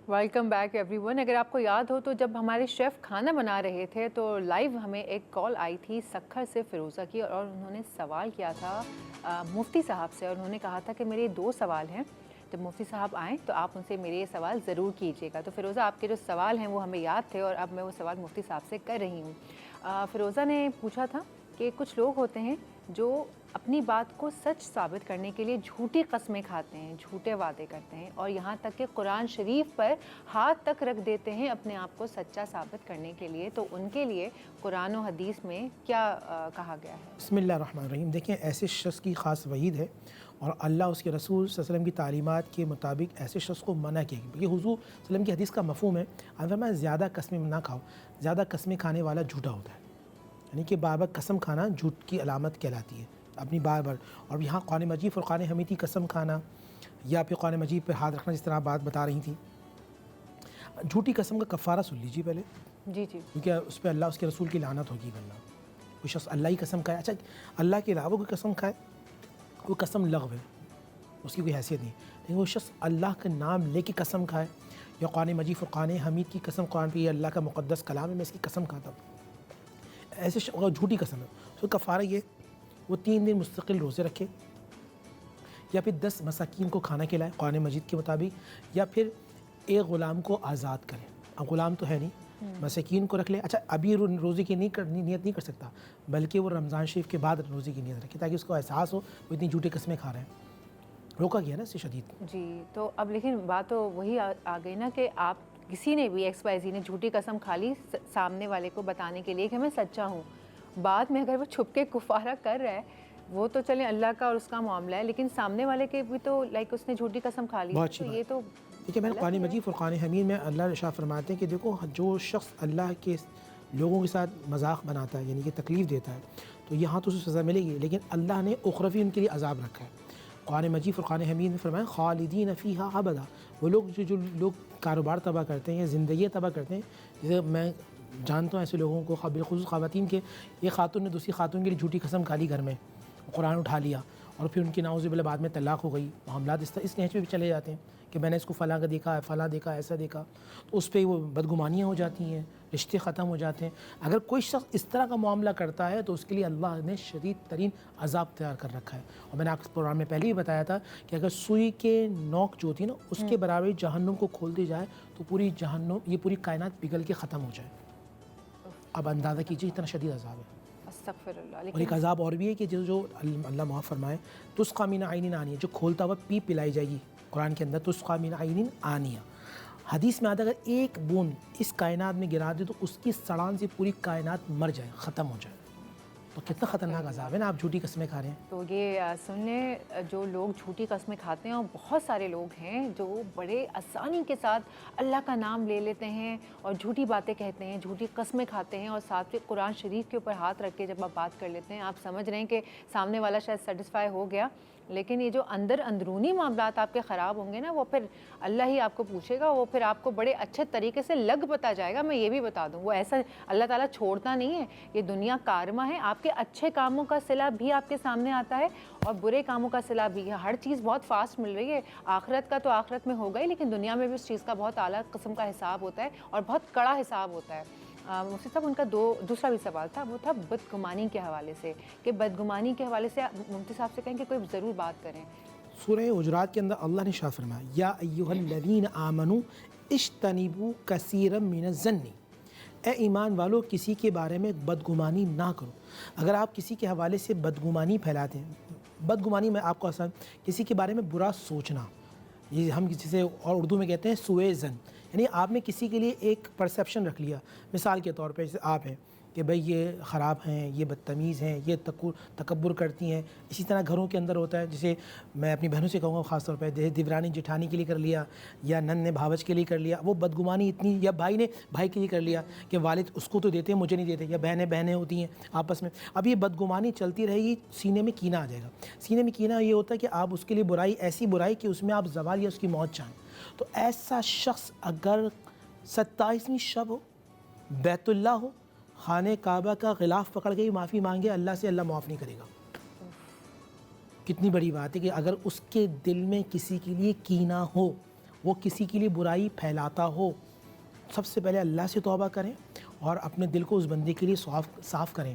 Welcome back every one. اگر آپ کو یاد ہو تو جب ہمارے شیف کھانا بنا رہے تھے تو لائیو ہمیں ایک کال آئی تھی سکھر سے فیروزہ کی، اور انہوں نے سوال کیا تھا مفتی صاحب سے، اور انہوں نے کہا تھا کہ میرے 2 سوال ہیں، جب مفتی صاحب آئیں تو آپ ان سے میرے یہ سوال ضرور کیجیے گا. تو فیروزہ آپ کے جو سوال ہیں وہ ہمیں یاد تھے اور اب میں وہ سوال مفتی صاحب سے کر رہی ہوں. فیروزہ نے پوچھا تھا کہ کچھ لوگ ہوتے ہیں جو اپنی بات کو سچ ثابت کرنے کے لیے جھوٹی قسمیں کھاتے ہیں، جھوٹے وعدے کرتے ہیں، اور یہاں تک کہ قرآن شریف پر ہاتھ تک رکھ دیتے ہیں اپنے آپ کو سچا ثابت کرنے کے لیے. تو ان کے لیے قرآن و حدیث میں کیا کہا گیا ہے؟ بسم اللہ الرحمن الرحیم. دیکھیں، ایسے شخص کی خاص وعید ہے اور اللہ اس کے رسول صلی اللہ علیہ وسلم کی تعلیمات کے مطابق ایسے شخص کو منع کیا گیا. یہ حضور صلی اللہ علیہ وسلم کی حدیث کا مفہوم ہے. فرمایا زیادہ قسمیں نہ کھاؤ، زیادہ قسمیں کھانے والا جھوٹا ہوتا ہے. یعنی کہ بار بار قسم کھانا جھوٹ کی علامت کہلاتی ہے، اپنی بار بار. اور یہاں قرآن مجید فرقان حمید کی قسم کھانا یا پھر قرآن مجید پہ ہاتھ رکھنا، جس طرح بات بتا رہی تھی. جھوٹی قسم کا کفارہ سن لیجیے پہلے، جی کیونکہ اس پہ اللہ اس کے رسول کی لعنت ہوگی. ورنہ کوئی شخص اللہ ہی قسم کھائے، اچھا اللہ کے علاوہ کوئی قسم کھائے، وہ قسم لغو ہے، اس کی کوئی حیثیت نہیں. لیکن وہ شخص اللہ کا نام لے کے قسم کھائے، یا قرآن مجید فرقان حمید کی قسم، قرآن پہ یہ اللہ کا مقدس کلام ہے، میں اس کی قسم کھاتا ہوں، ایسے جھوٹی قسم ہے. تو کفارہ یہ وہ 3 دن مستقل روزے رکھے، یا پھر 10 مساکین کو کھانا کھلائے قرآن مجید کے مطابق، یا پھر ایک غلام کو آزاد کرے. اب غلام تو ہے نہیں، مساکین کو رکھ لے. اچھا ابھی روزے کی نیت نہیں کر سکتا، بلکہ وہ رمضان شریف کے بعد روزے کی نیت رکھے، تاکہ اس کو احساس ہو وہ اتنی جھوٹی قسمیں کھا رہے ہیں. روکا گیا نا اس سے شدید. جی. تو اب لیکن بات تو وہی آ گئی نا کہ آپ کسی نے بھی ایکس وائی زی نے جھوٹی قسم کھا لی سامنے والے کو بتانے کے لیے کہ میں سچا ہوں، بعد میں اگر وہ چھپ کے کفارہ کر رہا ہے، وہ تو چلیں اللہ کا اور اس کا معاملہ ہے، لیکن سامنے والے کے بھی تو لائک اس نے جھوٹی قسم کھا لی. بہت اچھی تو بات. یہ تو دیکھیے میں نے قرآن مجید فرقان حمید میں اللہ ارشاد فرماتے ہیں کہ دیکھو، جو شخص اللہ کے لوگوں کے ساتھ مذاق بناتا ہے، یعنی کہ تکلیف دیتا ہے، تو یہاں تو اسے سزا ملے گی، لیکن اللہ نے اخروی ان کے لیے عذاب رکھا ہے. قرآن مجید فرقان حمید میں فرمایا خالدین فیہا ابدا. وہ لوگ جو لوگ کاروبار تباہ کرتے ہیں، زندگیاں تباہ کرتے ہیں، جیسے میں جانتا ہوں ایسے لوگوں کو، بالخصوص خواتین کے. یہ خاتون نے دوسری خاتون کے لیے جھوٹی قسم کھا لی گھر میں، قرآن اٹھا لیا، اور پھر ان کی نعوذ باللہ بعد میں طلاق ہو گئی. معاملات اس نہج پہ بھی چلے جاتے ہیں کہ میں نے اس کو فلاں کا دیکھا ہے، فلاں دیکھا، ایسا دیکھا، تو اس پہ وہ بدگمانیاں ہو جاتی ہیں، رشتے ختم ہو جاتے ہیں. اگر کوئی شخص اس طرح کا معاملہ کرتا ہے تو اس کے لیے اللہ نے شدید ترین عذاب تیار کر رکھا ہے. اور میں نے آپ کے پروگرام میں پہلے ہی بتایا تھا کہ اگر سوئی کے نوک جو ہوتی ہے نا، اس کے برابر جہنم کو کھول دی جائے تو پوری جہنم، یہ پوری کائنات پگھل کے ختم ہو جائے. اب اندازہ کیجیے اتنا شدید عذاب ہے. استغفر اللہ. اور ایک عذاب اور بھی ہے کہ جو اللہ معاف فرمائے، تسقیٰ من عین آنیہ، جو کھولتا ہوا پیپ پلائی جائے گی. قرآن کے اندر تسقیٰ من عین آنیہ، حدیث میں آتا ہے اگر ایک بوند اس کائنات میں گرا دے تو اس کی سڑان سے پوری کائنات مر جائے، ختم ہو جائے. تو کتنا خطرناک عذاب ہے نا. آپ جھوٹی قسمیں کھا رہے ہیں. تو یہ سن لیں، جو لوگ جھوٹی قسمیں کھاتے ہیں، اور بہت سارے لوگ ہیں جو بڑے آسانی کے ساتھ اللہ کا نام لے لیتے ہیں اور جھوٹی باتیں کہتے ہیں، جھوٹی قسمیں کھاتے ہیں، اور ساتھ میں قرآن شریف کے اوپر ہاتھ رکھ کے جب آپ بات کر لیتے ہیں، آپ سمجھ رہے ہیں کہ سامنے والا شاید سیٹسفائی ہو گیا، لیکن یہ جو اندرونی معاملات آپ کے خراب ہوں گے نا، وہ پھر اللہ ہی آپ کو پوچھے گا. وہ پھر آپ کو بڑے اچھے طریقے سے لگ بتا جائے گا. میں یہ بھی بتا دوں، وہ ایسا اللہ تعالیٰ چھوڑتا نہیں ہے. یہ دنیا کارما ہے، آپ کے اچھے کاموں کا صلہ بھی آپ کے سامنے آتا ہے اور برے کاموں کا صلہ بھی ہے. ہر چیز بہت فاسٹ مل رہی ہے. آخرت کا تو آخرت میں ہوگا ہی، لیکن دنیا میں بھی اس چیز کا بہت اعلیٰ قسم کا حساب ہوتا ہے اور بہت کڑا حساب ہوتا ہے. مفتی صاحب، ان کا دوسرا بھی سوال تھا، وہ تھا بدگمانی کے حوالے سے، کہ بدگمانی کے حوالے سے مفتی صاحب سے کہیں کہ کوئی ضرور بات کریں. سورہ حجرات کے اندر اللہ نے ارشاد فرمایا یا ایھا الذین آمنوا اجتنبوا کثیرا من الظن. اے ایمان والو، کسی کے بارے میں بدگمانی نہ کرو. اگر آپ کسی کے حوالے سے بدگمانی پھیلاتے ہیں، بدگمانی میں آپ کو آسان، کسی کے بارے میں برا سوچنا، یہ ہم جسے اور اردو میں کہتے ہیں سوء ظن، یعنی آپ نے کسی کے لیے ایک پرسیپشن رکھ لیا. مثال کے طور پہ جیسے آپ ہیں کہ بھئی یہ خراب ہیں، یہ بدتمیز ہیں، یہ تکبر کرتی ہیں. اسی طرح گھروں کے اندر ہوتا ہے، جسے میں اپنی بہنوں سے کہوں گا خاص طور پہ، دیورانی جٹھانی کے لیے کر لیا، یا نن نے بھاوج کے لیے کر لیا. وہ بدگمانی اتنی، یا بھائی نے بھائی کے لیے کر لیا کہ والد اس کو تو دیتے ہیں مجھے نہیں دیتے، یا بہنیں ہوتی ہیں آپس میں. اب یہ بدگمانی چلتی رہے گی، سینے میں کینہ آ جائے گا. سینے میں کینہ یہ ہوتا ہے کہ آپ اس کے لیے برائی، ایسی برائی کہ اس میں آپ زوال یا اس کی موت چاہیں. تو ایسا شخص اگر 27ویں شب ہو، بیت اللہ ہو، خانہ کعبہ کا غلاف پکڑ کے معافی مانگے اللہ سے، اللہ معاف نہیں کرے گا. کتنی بڑی بات ہے کہ اگر اس کے دل میں کسی کے لیے کینہ ہو وہ کسی کے لیے برائی پھیلاتا ہو، سب سے پہلے اللہ سے توبہ کریں اور اپنے دل کو اس بندے کے لیے صاف کریں۔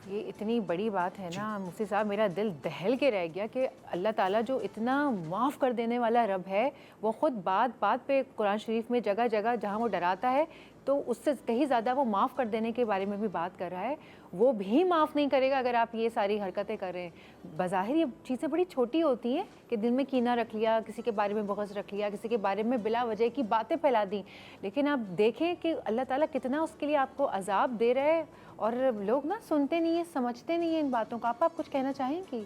یہ اتنی بڑی بات ہے نا مفتی صاحب، میرا دل دہل کے رہ گیا کہ اللہ تعالیٰ جو اتنا معاف کر دینے والا رب ہے، وہ خود بات بات پہ قرآن شریف میں جگہ جگہ جہاں وہ ڈراتا ہے تو اس سے کہیں زیادہ وہ معاف کر دینے کے بارے میں بھی بات کر رہا ہے۔ وہ بھی معاف نہیں کرے گا اگر آپ یہ ساری حرکتیں کر رہے ہیں۔ بظاہر یہ چیزیں بڑی چھوٹی ہوتی ہیں کہ دل میں کینہ رکھ لیا، کسی کے بارے میں بغض رکھ لیا، کسی کے بارے میں بلا وجہ کی باتیں پھیلا دیں، لیکن آپ دیکھیں کہ اللہ تعالیٰ کتنا اس کے لیے آپ کو عذاب دے رہا ہے، اور لوگ نا سنتے نہیں ہیں، سمجھتے نہیں ہیں ان باتوں کو۔ آپ کچھ کہنا چاہیں گی؟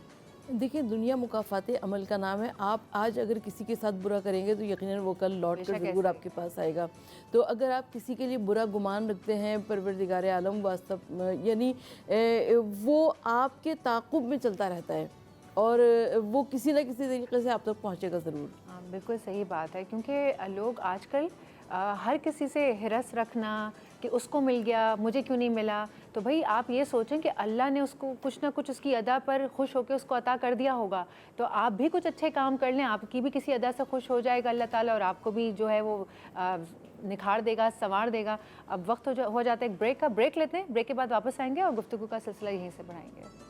دیکھیں، دنیا مکافات عمل کا نام ہے۔ آپ آج اگر کسی کے ساتھ برا کریں گے تو یقیناً وہ کل لوٹ کر ضرور آپ کے پاس آئے گا۔ تو اگر آپ کسی کے لیے برا گمان رکھتے ہیں، پروردگار عالم واسطہ یعنی وہ آپ کے تعاقب میں چلتا رہتا ہے اور وہ کسی نہ کسی طریقے سے آپ تک پہنچے گا ضرور۔ ہاں بالکل صحیح بات ہے، کیونکہ لوگ آج کل ہر کسی سے ہرس رکھنا کہ اس کو مل گیا مجھے کیوں نہیں ملا، تو بھئی آپ یہ سوچیں کہ اللہ نے اس کو کچھ نہ کچھ اس کی ادا پر خوش ہو کے اس کو عطا کر دیا ہوگا، تو آپ بھی کچھ اچھے کام کر لیں، آپ کی بھی کسی ادا سے خوش ہو جائے گا اللہ تعالیٰ، اور آپ کو بھی جو ہے وہ نکھار دے گا، سنوار دے گا۔ اب وقت ہو جاتا ہے ایک بریک کا، بریک لیتے ہیں، بریک کے بعد واپس آئیں گے اور گفتگو کا سلسلہ یہیں سے بڑھائیں گے۔